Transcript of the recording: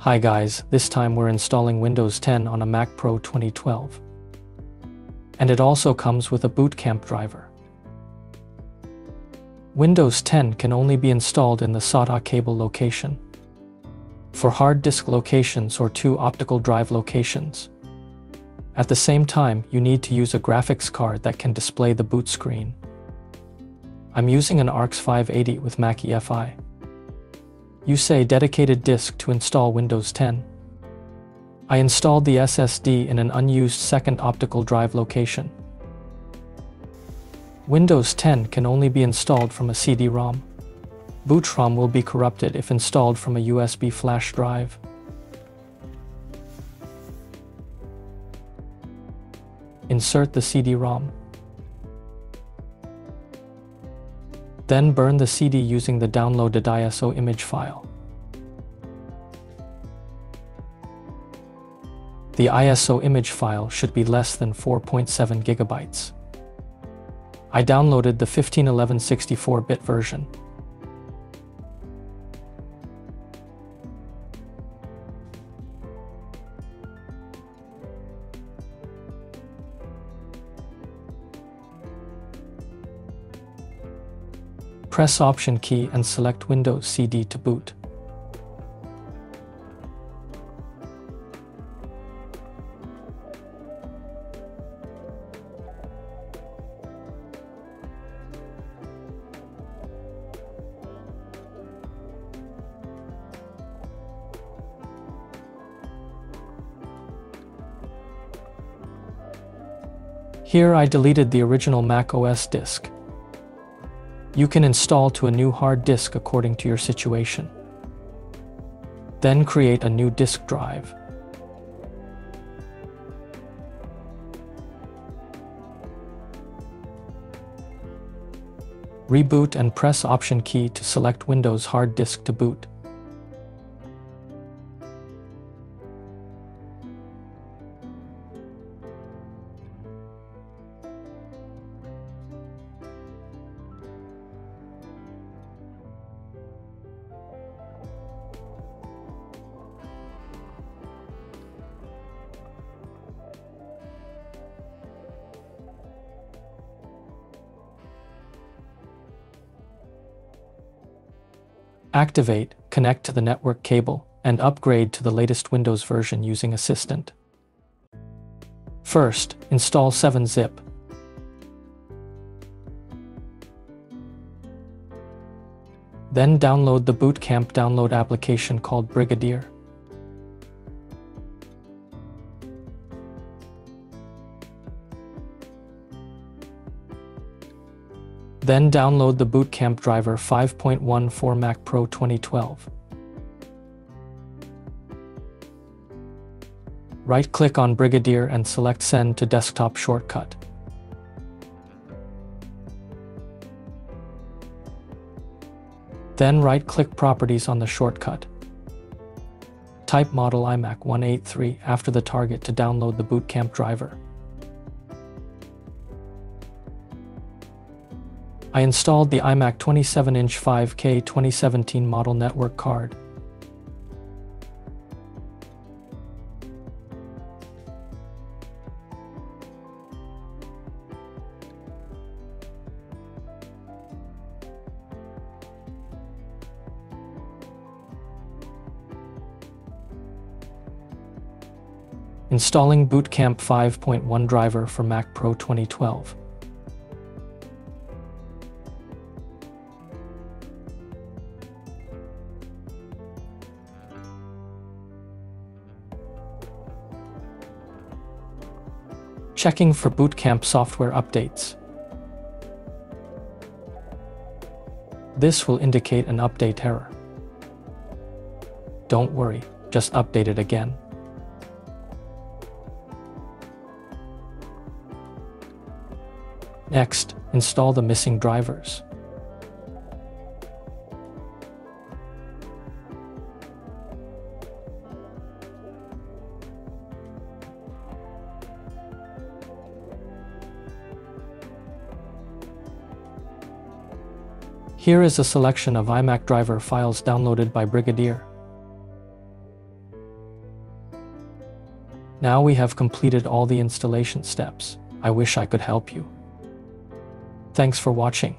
Hi guys, this time we're installing Windows 10 on a Mac Pro 2012. And it also comes with a bootcamp driver. Windows 10 can only be installed in the SATA cable location, for hard disk locations or 2 optical drive locations. At the same time, you need to use a graphics card that can display the boot screen. I'm using an RX 580 with Mac EFI. You say dedicated disk to install Windows 10. I installed the SSD in an unused second optical drive location. Windows 10 can only be installed from a CD-ROM. Boot-ROM will be corrupted if installed from a USB flash drive. Insert the CD-ROM. Then burn the CD using the downloaded ISO image file. The ISO image file should be less than 4.7 gigabytes. I downloaded the 1511 64-bit version. Press Option key and select Windows CD to boot. Here I deleted the original Mac OS disk. You can install to a new hard disk according to your situation. Then create a new disk drive. Reboot and press Option key to select Windows hard disk to boot. Activate, connect to the network cable, and upgrade to the latest Windows version using Assistant. First, install 7-zip. Then download the bootcamp download application called Brigadier. Then download the bootcamp driver 5.1 for Mac Pro 2012. Right-click on Brigadier and select Send to Desktop shortcut. Then right-click Properties on the shortcut. Type Model iMac 183 after the target to download the bootcamp driver. I installed the iMac 27-inch 5K 2017 model network card. Installing Bootcamp 5.1 driver for Mac Pro 2012. Checking for bootcamp software updates. This will indicate an update error. Don't worry, just update it again. Next, install the missing drivers. Here is a selection of iMac driver files downloaded by Brigadier. Now we have completed all the installation steps. I wish I could help you. Thanks for watching.